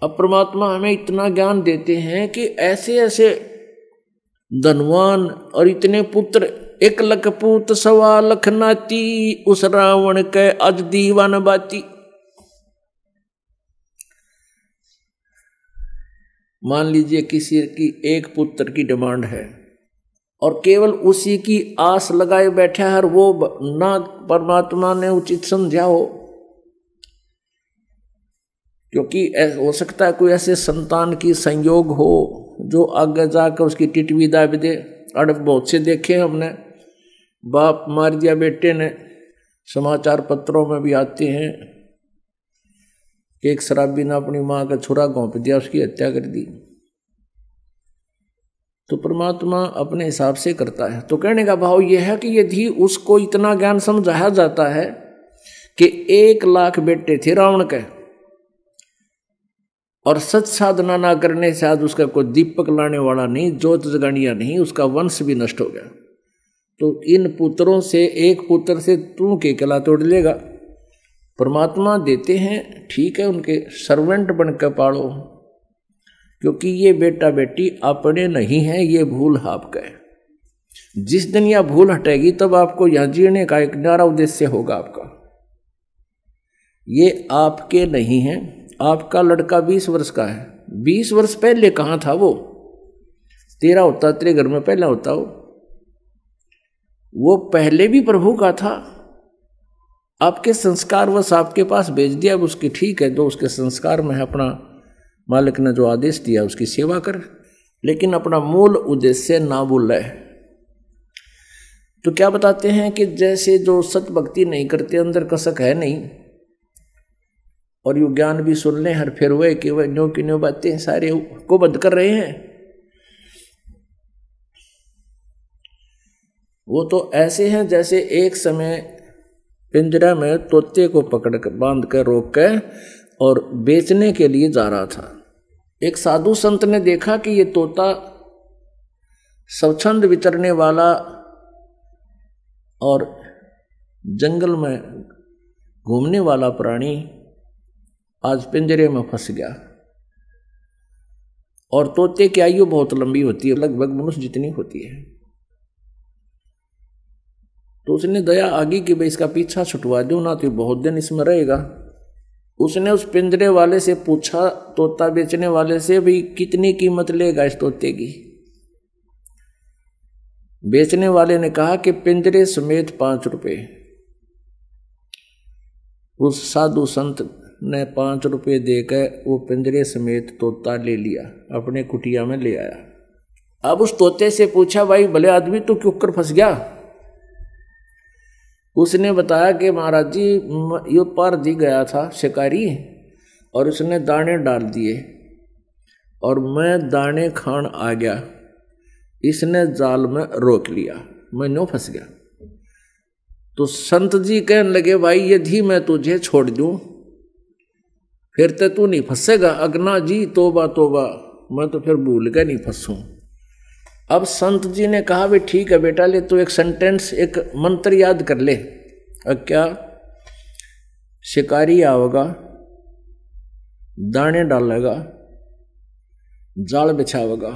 अब परमात्मा हमें इतना ज्ञान देते हैं कि ऐसे ऐसे धनवान और इतने पुत्र, 1 लाख पूत 1.25 लाख नाती, उस रावण के आज दीवान बाती। मान लीजिए किसी की 1 पुत्र की डिमांड है और केवल उसी की आस लगाए बैठा है, वो ना परमात्मा ने उचित समझा हो, क्योंकि हो सकता है कोई ऐसे संतान की संयोग हो जो आगे जाकर उसकी टिटवी दाब दे। और बहुत से देखे हमने, बाप मार दिया बेटे ने, समाचार पत्रों में भी आते हैं कि एक शराबी ने अपनी माँ का छुरा घोंप दिया, उसकी हत्या कर दी। तो परमात्मा अपने हिसाब से करता है। तो कहने का भाव यह है कि यदि उसको इतना ज्ञान समझाया जाता है कि 1 लाख बेटे थे रावण के, और सच साधना ना करने से आज उसका कोई दीपक लाने वाला नहीं, ज्योत जगानिया नहीं, उसका वंश भी नष्ट हो गया, तो इन पुत्रों से 1 पुत्र से तू के कला तोड़ लेगा। परमात्मा देते हैं, ठीक है, उनके सर्वेंट बनकर पालो, क्योंकि ये बेटा बेटी अपने नहीं है, ये भूल आपका है। जिस दिन यह भूल हटेगी तब आपको यह जीने का एक न्यारा उद्देश्य होगा आपका। ये आपके नहीं है। आपका लड़का 20 वर्ष का है, 20 वर्ष पहले कहाँ था वो? तेरा होता, तेरे घर में पहले होता वो पहले भी प्रभु का था। आपके संस्कार वश आपके पास भेज दिया उसकी, ठीक है, जो उसके संस्कार में है, अपना मालिक ने जो आदेश दिया उसकी सेवा कर, लेकिन अपना मूल उद्देश्य ना भूले। तो क्या बताते हैं कि जैसे जो सत भक्ति नहीं करते, अंदर कसक है नहीं, और यू ज्ञान भी सुन ले हर फिर हुए कि वह न्यो की न्यो बातें सारे को बंद कर रहे हैं, वो तो ऐसे हैं जैसे एक समय पिंजरा में तोते को पकड़ कर बांध कर रोक कर और बेचने के लिए जा रहा था। एक साधु संत ने देखा कि ये तोता स्वच्छंद विचरने वाला और जंगल में घूमने वाला प्राणी आज पिंजरे में फंस गया, और तोते की आयु बहुत लंबी होती है, लगभग मनुष्य जितनी होती है। तो उसने दया आगी कि भाई इसका पीछा छुटवा दो ना, तो बहुत दिन इसमें रहेगा। उसने उस पिंजरे वाले से पूछा, तोता बेचने वाले से, भाई कितनी कीमत लेगा इस तोते की? बेचने वाले ने कहा कि पिंजरे समेत 5 रुपए। उस साधु संत ने 5 रुपए देकर वो पिंजरे समेत तोता ले लिया, अपने कुटिया में ले आया। अब उस तोते से पूछा, भाई भले आदमी तू क्यों कर फंस गया? उसने बताया कि महाराज जी, यो पार दी गया था शिकारी, और उसने दाने डाल दिए और मैं दाने खान आ गया, इसने जाल में रोक लिया, मैं नो फंस गया। तो संत जी कहने लगे, भाई यदि मैं तुझे छोड़ दूं फिर तो तू नहीं फंसेगा। अगना जी तोबा तोबा, मैं तो फिर भूल के नहीं फंसूं। अब संत जी ने कहा, भाई ठीक है बेटा, ले तो एक सेंटेंस, एक मंत्र याद कर ले। अब क्या? शिकारी आओगा, दाने डालेगा, जाल बिछावेगा,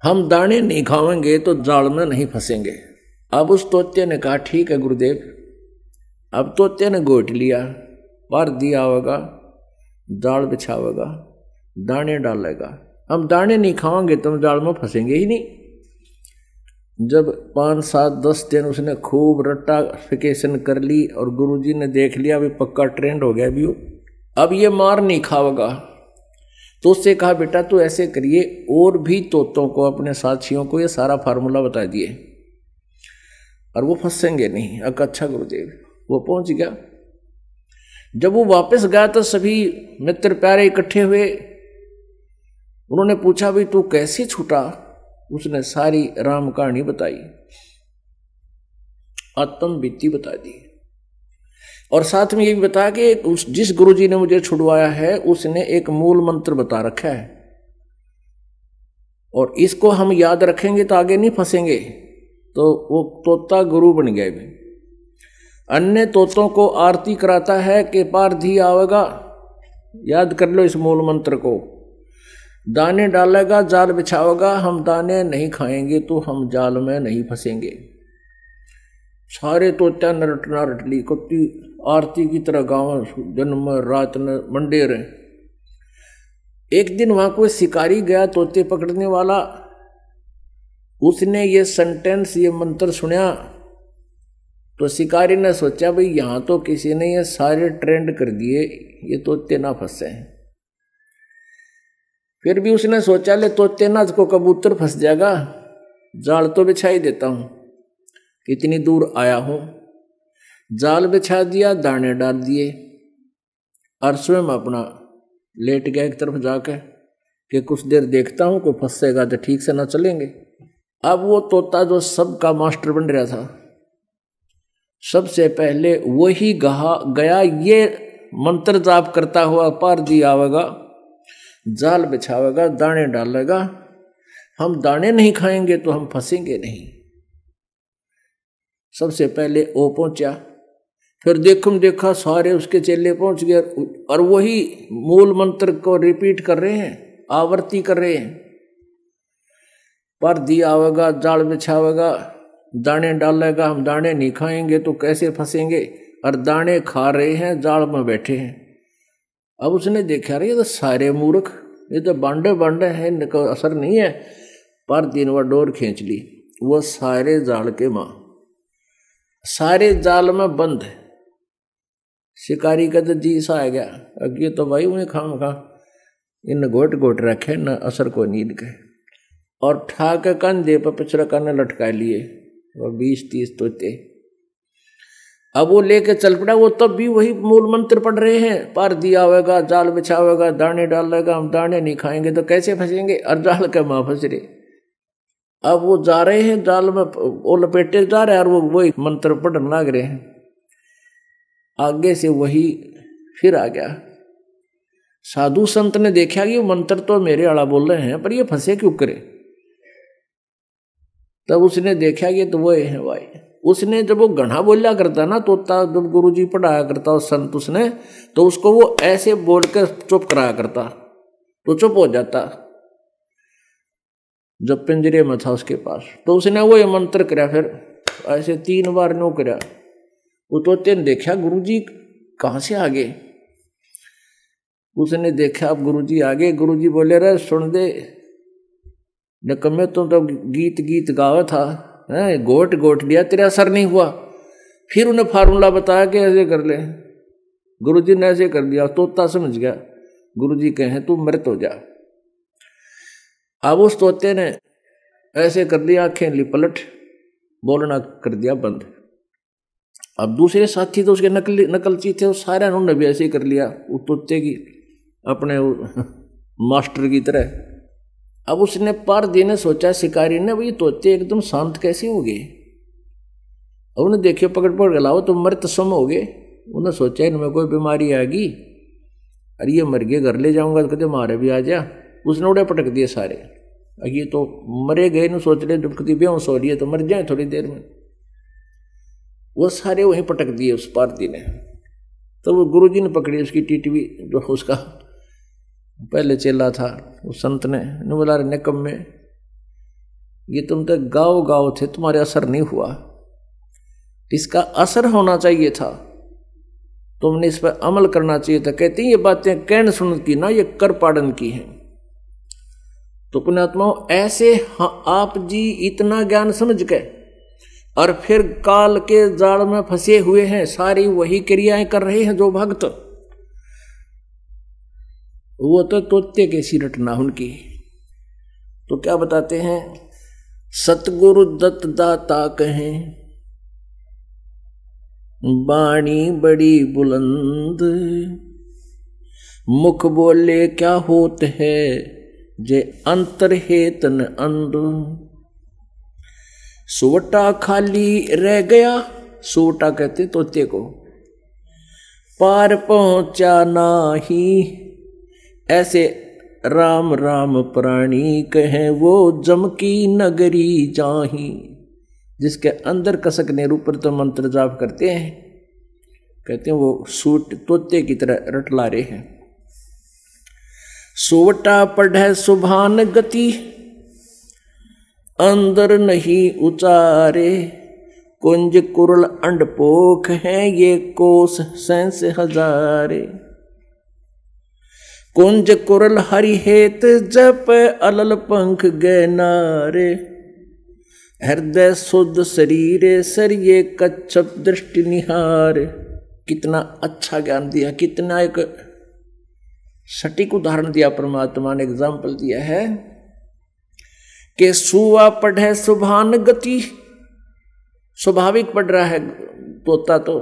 हम दाने नहीं खाएंगे तो जाल में नहीं फंसेंगे। अब उस तोते ने कहा, ठीक है गुरुदेव। अब तोते ने गोट लिया, पार दिया होगा, जाल बिछावेगा, दाने डालेगा, हम दाने नहीं खाएंगे तो हम जाल में फंसेंगे ही नहीं। जब 5, 7, 10 दिन उसने खूब रट्टाफिकेशन कर ली और गुरुजी ने देख लिया भी पक्का ट्रेंड हो गया भी वो, अब ये मार नहीं खाएगा, तो उससे कहा, बेटा तू ऐसे करिए, और भी तोतों को, अपने साथियों को ये सारा फार्मूला बता दिए और वो फंसेंगे नहीं। अच्छा गुरुदेव। वो पहुंच गया। जब वो वापस गया तो सभी मित्र प्यारे इकट्ठे हुए। उन्होंने पूछा, भाई तू कैसे छूटा? उसने सारी राम कहानी बताई, आत्म बीती बता दी, और साथ में ये भी बताया कि जिस गुरुजी ने मुझे छुड़वाया है उसने एक मूल मंत्र बता रखा है, और इसको हम याद रखेंगे तो आगे नहीं फंसेंगे। तो वो तोता गुरु बन गया। भी अन्य तोतों को आरती कराता है कि पारधी आवेगा, याद कर लो इस मूल मंत्र को। दाने डालेगा जाल बिछाओगा, हम दाने नहीं खाएंगे तो हम जाल में नहीं फंसेंगे। सारे तोत्या नरट नारटली कुत्ती आरती की तरह गाँव जन्म रात न मंडे रहे। एक दिन वहां कोई शिकारी गया तोते पकड़ने वाला, उसने ये सेंटेंस ये मंत्र सुना तो शिकारी ने सोचा भाई यहां तो किसी ने ये सारे ट्रेंड कर दिए, ये तोते ना फंसे हैं। फिर भी उसने सोचा ले तोते ना को कबूतर फंस जाएगा, जाल तो बिछा ही देता हूं। कितनी दूर आया हूं, जाल बिछा दिया, दाने डाल दिए और स्वयं अपना लेट गया एक तरफ जाकर कि कुछ देर देखता हूं, कोई फंसेगा तो ठीक से ना चलेंगे। अब वो तोता जो सबका मास्टर बन रहा था, सबसे पहले वही गया ये मंत्र जाप करता हुआ पार दी आवेगा, जाल बिछावेगा, दाने डालेगा, हम दाने नहीं खाएंगे तो हम फंसेंगे नहीं। सबसे पहले वो पहुंचा, फिर देखा सारे उसके चेले पहुंच गए और वही मूल मंत्र को रिपीट कर रहे हैं, आवर्ती कर रहे हैं। पर दिया आवेगा, जाल बिछावेगा, दाने डालेगा, हम दाने नहीं खाएंगे तो कैसे फंसेंगे, और दाने खा रहे हैं, जाल में बैठे हैं। अब उसने देखा रहे ये तो सारे मूर्ख, ये तो बांडे हैं, इनको असर नहीं है। पर दिन वह डोर खींच ली, वो सारे जाल के मां सारे जाल में बंद है। शिकारी का तो जी सा आ गया, अगे तो भाई उन्हें खाम खा इन घोट रखे न असर को नींद के, और ठाक कंधे पर पिछड़ा करने लटका लिए वो 20-30 तोते। अब वो लेके चल पड़ा, वो तब भी वही मूल मंत्र पढ़ रहे हैं, पार दिया होगा, जाल बिछावेगा, दाने डालेगा, हम दाने नहीं खाएंगे तो कैसे फंसेंगे, और जाल के मां फंस रहे। अब वो जा रहे हैं जाल में, वो लपेटे जा रहे हैं और वो वही मंत्र पढ़ने लग रहे हैं। आगे से वही फिर आ गया। साधु संत ने देखा कि मंत्र तो मेरे आला बोल रहे हैं पर ये फंसे क्यों करे। तब उसने देखा कि तो वो है भाई। उसने जब वो घना बोला करता ना तोता, जब गुरुजी पढ़ाया करता उस संत उसने, तो उसको वो ऐसे बोल कर चुप कराया करता तो चुप हो जाता जब पिंजरे में था उसके पास। तो उसने वो ये मंत्र कराया, फिर ऐसे 3 बार नो कराया। वो तोते ने देखा गुरुजी कहाँ से आ गए। उसने देखा अब गुरुजी आ गए। गुरुजी बोले रहे सुन दे नकम्मे, तुम तो गीत गावा था, गोट लिया, तेरा असर नहीं हुआ। फिर उन्हें फार्मूला बताया कि ऐसे कर ले। गुरुजी ने ऐसे कर दिया, तोता समझ गया गुरुजी कहे तू मृत हो जा। अब उस तोते ने ऐसे कर दिया, आंखें ली पलट, बोलना कर दिया बंद। अब दूसरे साथी तो उसके नकलची थे, उस सारे उन्होंने भी ऐसे ही कर लिया उस तोते की, अपने मास्टर की तरह। अब उसने पार देने सोचा शिकारी ने, भाई तोते एकदम शांत कैसे हो गए। अब उन्हें देखे पकड़ के लाओ तो मृत सम हो गए। उन्हें सोचा इनमें कोई बीमारी आ गई, अरे ये मर गए, घर ले जाऊंगा तो कहते मारे भी आ जा। उसने उड़े पटक दिए सारे। ये तो मरे गए न, सोच रहे दुखती बेहोश हो रही है तो मर जाए थोड़ी देर में। वो सारे वहीं पटक दिए उस पारती ने। तो वो गुरुजी ने पकड़ी उसकी टीटवी, जो उसका पहले चेला था, उस संत ने बोला रे निकम्मे, ये तुम तो गाँव थे, तुम्हारे असर नहीं हुआ, इसका असर होना चाहिए था, तुमने इस पर अमल करना चाहिए था। कहती ये बातें कहन सुन की ना, ये कर पाड़न की है। तो पुण्यात्माओं ऐसे आप जी इतना ज्ञान समझ के और फिर काल के जाल में फंसे हुए हैं, सारी वही क्रियाएं कर रहे हैं जो भक्त, वो तो तोते कैसी रटना उनकी। तो क्या बताते हैं, सतगुरु दत्त दाता कहें, बाणी बड़ी बुलंद, मुख बोले क्या होत है, जे अंतर है तन अंध। सोटा खाली रह गया, सोटा कहते तोते को, पार पहुंचा नाही, ऐसे राम राम प्राणी कहें वो जम की नगरी जाही। जिसके अंदर कसकने ऊपर तो मंत्र जाप करते हैं, कहते हैं वो सूट तोते की तरह रटला रहे हैं। सोवटा पढ़े सुभान गति, अंदर नहीं उचारे। कुंज कुरल अंडपोख है ये कोस सैंस हजारे। कुंज कुरल हरि हेत जप अलल पंख गए नारे। हृदय शुद्ध शरीर सर ये कच्छप दृष्टि निहार। कितना अच्छा ज्ञान दिया, कितना एक सटीक उदाहरण दिया परमात्मा ने, एग्जाम्पल दिया है कि सुआ पढ़े सुभान गति, स्वाभाविक पढ़ रहा है तोता तो,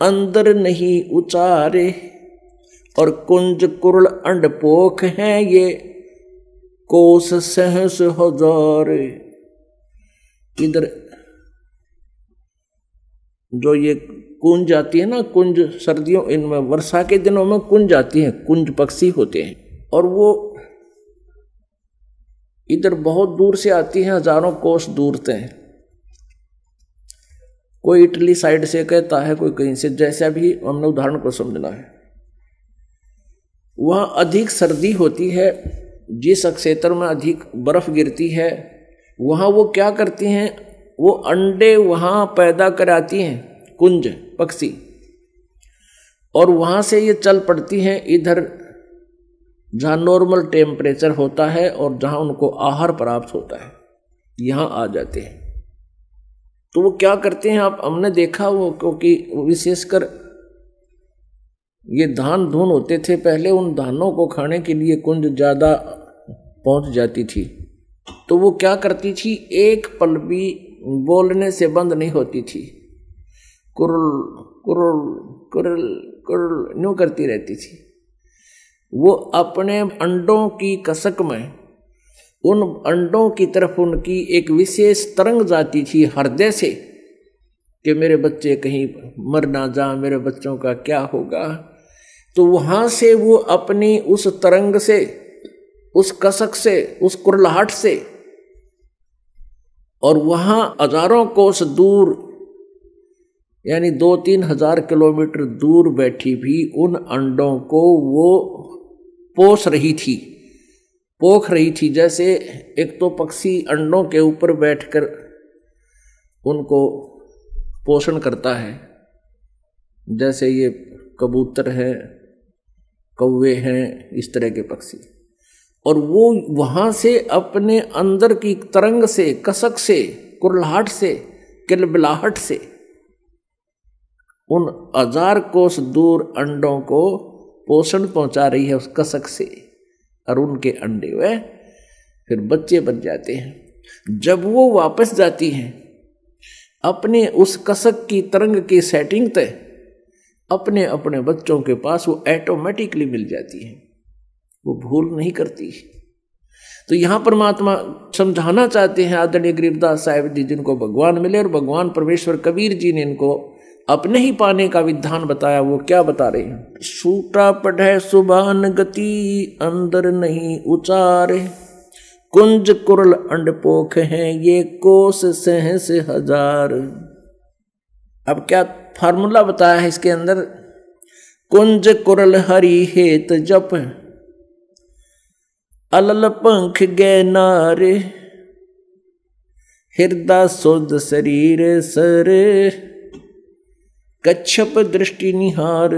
अंदर नहीं उचारे। और कुंज कुरल अंडपोख है ये कोस सहस हजार। इधर जो ये कुंज आती है ना, कुंज सर्दियों इनमें वर्षा के दिनों में कुंज आती है, कुंज पक्षी होते हैं और वो इधर बहुत दूर से आती हैं, हजारों कोस दूर से। कोई इटली साइड से कहता है, कोई कहीं से, जैसा भी हमने उदाहरण को समझना है। वहां अधिक सर्दी होती है, जिस क्षेत्र में अधिक बर्फ गिरती है वहां वो क्या करती हैं, वो अंडे वहां पैदा कराती हैं, कुंज पक्षी, और वहां से ये चल पड़ती हैं इधर जहां नॉर्मल टेम्परेचर होता है और जहां उनको आहार प्राप्त होता है, यहां आ जाते हैं। तो वो क्या करते हैं, आप हमने देखा वो, क्योंकि विशेषकर ये धान धुन होते थे पहले, उन धानों को खाने के लिए कुंज ज्यादा पहुंच जाती थी। तो वो क्या करती थी, एक पल भी बोलने से बंद नहीं होती थी, कुरल कुरल कुरल कुरल न्यू करती रहती थी। वो अपने अंडों की कसक में उन अंडों की तरफ उनकी एक विशेष तरंग जाती थी हृदय से कि मेरे बच्चे कहीं मर ना जा, मेरे बच्चों का क्या होगा। तो वहां से वो अपनी उस तरंग से, उस कसक से, उस कुरलाहट से, और वहां हजारों कोस दूर यानी 2-3 हजार किलोमीटर दूर बैठी भी उन अंडों को वो पोष रही थी, पोख रही थी। जैसे एक तो पक्षी अंडों के ऊपर बैठकर उनको पोषण करता है, जैसे ये कबूतर है, कौवे हैं, इस तरह के पक्षी, और वो वहां से अपने अंदर की तरंग से, कसक से, कुरलाहट से, किलबिलाहट से उन 1000 कोस दूर अंडों को पोषण पहुंचा रही है उस कसक से, और उनके अंडे वे फिर बच्चे बन जाते हैं। जब वो वापस जाती हैं अपने उस कसक की तरंग की सेटिंग तय, अपने अपने बच्चों के पास वो ऑटोमेटिकली मिल जाती है, वो भूल नहीं करती। तो यहां परमात्मा समझाना चाहते हैं आदरणीय गरीबदास साहिब जी, जिनको भगवान मिले, और भगवान परमेश्वर कबीर जी ने इनको अपने ही पाने का विधान बताया। वो क्या बता रहे हैं, सूटा पढ़े सुभान गति, अंदर नहीं उचारे। कुंज कुरल अंडपोख हैं ये कोस सहस हजार। अब क्या फार्मूला बताया है इसके अंदर, कुंज कुरल हरि हेत जप, अलल पंख गए नारे। हृदय शुद्ध शरीर सर, कच्छप दृष्टि निहार।